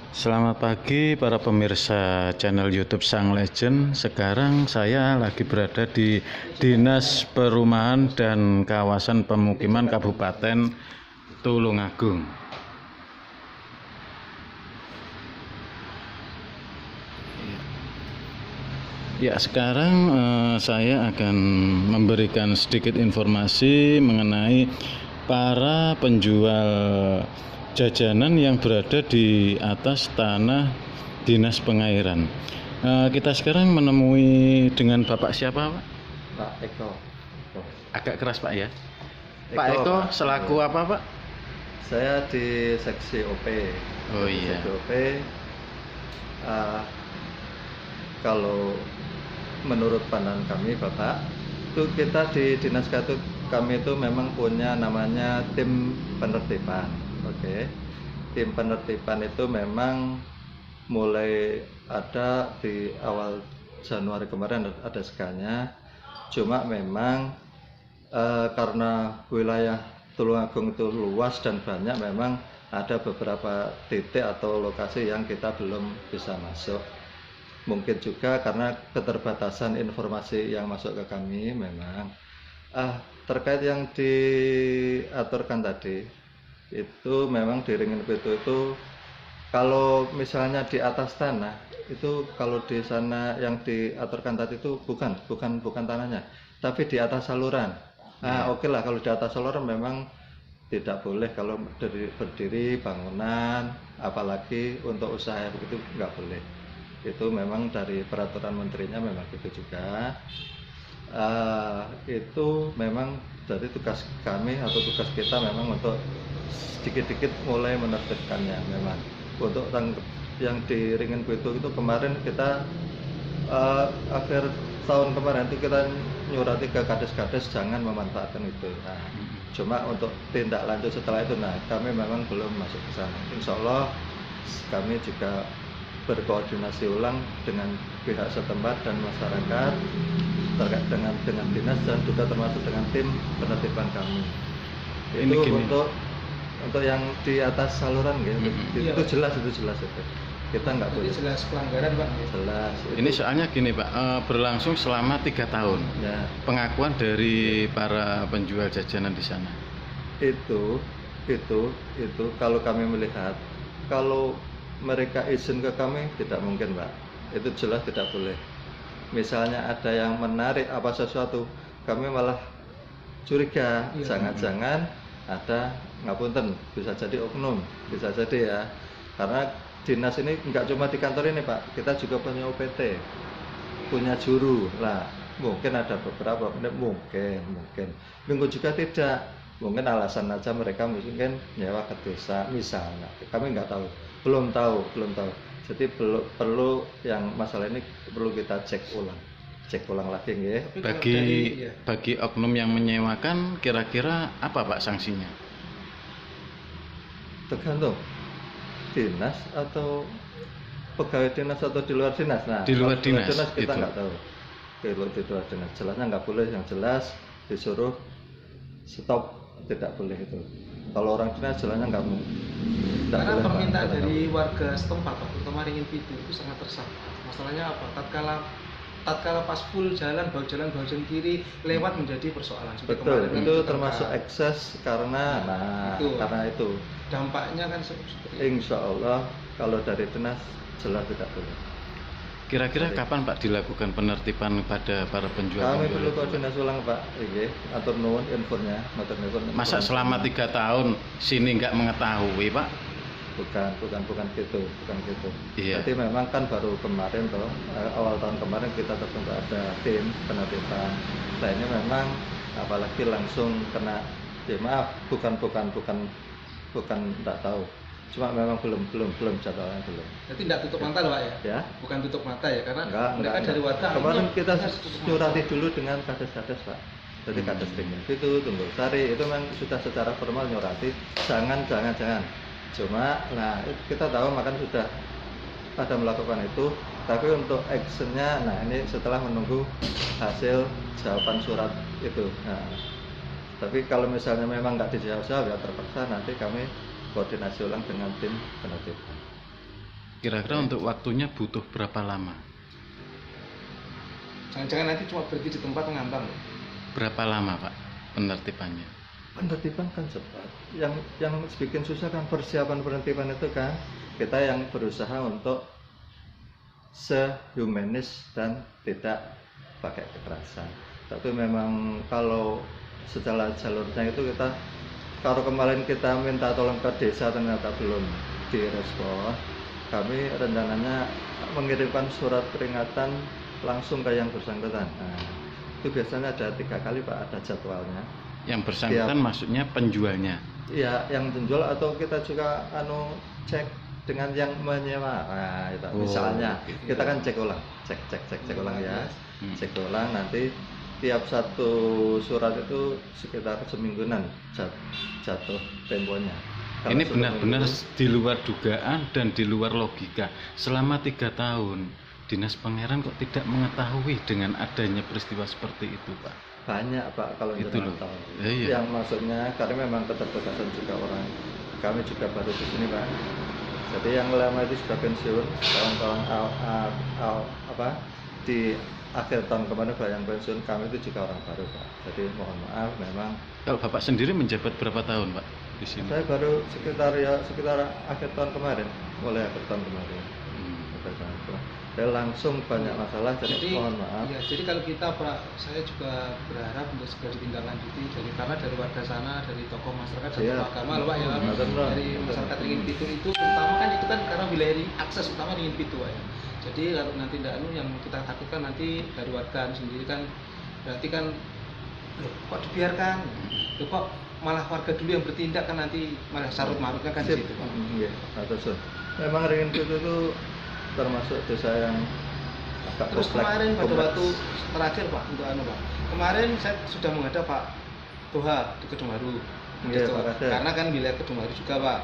Selamat pagi para pemirsa channel YouTube Sang Legend. Sekarang saya lagi berada di Dinas Perumahan dan Kawasan Pemukiman Kabupaten Tulungagung. Ya, sekarang saya akan memberikan sedikit informasi mengenai para penjual jajanan yang berada di atas tanah Dinas Pengairan. Kita sekarang menemui dengan Bapak siapa, Pak? Pak Eko. Agak keras, Pak, ya. Eko, Pak Eko Pak. selaku apa, Pak? Saya di seksi OP. Oh iya. Seksi OP. Kalau menurut pandangan kami, Bapak, itu kita di Dinas Katut kami itu memang punya namanya tim penertiban. Oke. Tim penertiban itu memang mulai ada di awal Januari kemarin ada skanya. Cuma memang karena wilayah Tulungagung itu luas dan banyak, memang ada beberapa titik atau lokasi yang kita belum bisa masuk. Mungkin juga karena keterbatasan informasi yang masuk ke kami memang. Terkait yang diaturkan tadi, itu memang di Ringin Pitu itu kalau misalnya di atas tanah itu, kalau di sana yang diaturkan tadi itu bukan tanahnya, tapi di atas saluran. Oke lah, kalau di atas saluran memang tidak boleh kalau berdiri bangunan, apalagi untuk usaha begitu nggak boleh. Itu memang dari peraturan menterinya memang gitu juga. Itu memang dari tugas kami atau tugas kita memang untuk sedikit-sedikit mulai menertibkannya. Memang untuk yang di Ringin Pitu itu kemarin kita akhir tahun kemarin itu kita nyurati ke kades-kades jangan memanfaatkan itu. Cuma untuk tindak lanjut setelah itu, kami memang belum masuk ke sana. Insya Allah kami juga berkoordinasi ulang dengan pihak setempat dan masyarakat terkait dengan dinas dan juga termasuk dengan tim penertiban kami. Itu untuk yang di atas saluran gitu. Itu jelas itu. Kita nggak boleh. Jelas pelanggaran, Pak. Jelas. Ini soalnya gini, Pak, berlangsung selama 3 tahun. Ya. Pengakuan dari para penjual jajanan di sana. Itu kalau kami melihat, kalau mereka izin ke kami tidak mungkin, Pak. Itu jelas tidak boleh. Misalnya ada yang menarik apa sesuatu, kami malah curiga. Jangan-jangan ada, ngapunten, bisa jadi oknum, bisa jadi ya. Karena dinas ini nggak cuma di kantor ini, Pak, kita juga punya OPT, punya juru lah. Mungkin ada beberapa, mungkin juga tidak, mungkin alasan aja mereka mungkin nyewa ke desa misalnya, kami nggak tahu, belum tahu. Jadi perlu yang masalah ini perlu kita cek ulang lagi, nggih. Bagi oknum yang menyewakan, kira-kira apa, Pak, sanksinya? Tergantung dinas atau pegawai dinas atau di luar dinas. Di luar dinas kita nggak tahu. Di luar dinas jelasnya nggak boleh, yang jelas disuruh stop, tidak boleh itu. Kalau orang dinas jelasnya nggak boleh. Karena permintaan dari warga setempat, terutama Ringin Pitu itu sangat resah. Masalahnya apa? Tatkala pas full jalan, bahu kiri lewat menjadi persoalan. Betul, itu termasuk ekses karena itu. Dampaknya kan seperti itu. Insya Allah kalau dari dinas jelas tidak boleh. Kira-kira kapan, Pak, dilakukan penertiban pada para penjual? Kami perlu koordinasi ulang, Pak. Atur nuwun infonya. Masa selama 3 tahun sini nggak mengetahui, Pak? Bukan gitu. Iya. Jadi memang kan baru kemarin toh, awal tahun kemarin kita terbentuk ada tim penertiban. Nah ini memang apalagi langsung kena, ya maaf, bukan tidak tahu. Cuma memang belum jadwalnya belum. Jadi tidak tutup mata loh, Pak, ya? Ya. Bukan tutup mata ya, karena mereka dari warga. Kemarin kita nyurati dulu dengan kades-kades, Pak. Jadi kades Ringin Pitu, Tunggul Sari itu memang sudah secara formal nyurati, jangan. Cuma, kita tahu makan sudah pada melakukan itu, tapi untuk actionnya, ini setelah menunggu hasil jawaban surat itu. Tapi kalau misalnya memang nggak dijawab, ya terpaksa nanti kami koordinasi ulang dengan tim penertib. Kira-kira untuk waktunya butuh berapa lama? Jangan-jangan nanti cuma berhenti di tempat ngambang loh. Berapa lama Pak penertibannya? Penertiban kan cepat. Yang bikin susah kan persiapan penertiban itu kan kita yang berusaha untuk sehumanis dan tidak pakai kekerasan. Tapi memang kalau secara jalurnya itu kita, kalau kemarin kita minta tolong ke desa ternyata belum direspon, kami rencananya mengirimkan surat peringatan langsung ke yang bersangkutan. Nah, itu biasanya ada 3 kali Pak, ada jadwalnya. Yang bersangkutan maksudnya penjualnya? Iya, yang menjual atau kita juga cek dengan yang menyewa. Nah, itu. Misalnya gitu. kita kan cek ulang, cek ulang ya, cek ulang nanti tiap satu surat itu sekitar semingguan jatuh temponya. Kalau Ini benar-benar seminggu, di luar dugaan dan di luar logika. Selama 3 tahun, Dinas Pangeran kok tidak mengetahui dengan adanya peristiwa seperti itu, Pak? banyak Pak kalau Itu jenengan loh. tahu. Iya. Yang maksudnya karena memang keterbatasan juga orang. Kami juga baru di sini Pak. Jadi yang lama itu sudah pensiun, kawan-kawan di akhir tahun kemarin banyak yang pensiun, kami itu juga orang baru Pak. Jadi mohon maaf memang. Kalau Bapak sendiri menjabat berapa tahun, Pak, di sini? Saya baru sekitar akhir tahun kemarin, mulai akhir tahun kemarin. Akhir tahun kemarin. Saya langsung banyak masalah, jadi mohon maaf. Ya, jadi kalau kita saya juga berharap untuk segera ditindaklanjuti karena dari warga sana, dari tokoh masyarakat, dari tokoh agama loh Pak ya, dari masyarakat Ringin Pitu itu terutama kan itu kan karena wilayah akses utama Ringin Pitu Pak ya. Jadi kalau nanti tidak yang kita takutkan nanti dari warga sendiri kan berarti kan loh, kok dibiarkan, loh, kok malah warga dulu yang bertindak kan nanti malah sarut marutnya kan di situ Pak. Iya, memang Ringin Pitu itu termasuk desa yang agak Terus kemarin pada waktu terakhir Pak untuk Pak, kemarin saya sudah menghadap Pak Toha di Kedungwaru. Iya, Pak Kader. Karena kan wilayah Kedungwaru juga Pak.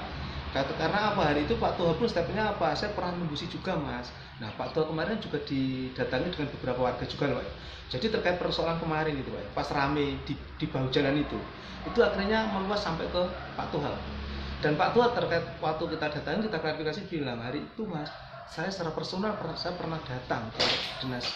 Karena apa hari itu Pak Toha pun stepnya apa? Saya pernah nembusi juga Mas. Nah Pak Toha kemarin juga didatangi dengan beberapa warga juga loh Pak. Jadi terkait persoalan kemarin itu Pak, pas rame di bahu jalan itu akhirnya meluas sampai ke Pak Toha. Dan Pak Toha terkait waktu kita datangi kita klarifikasi bilang hari itu Mas, saya secara personal saya pernah datang ke dinas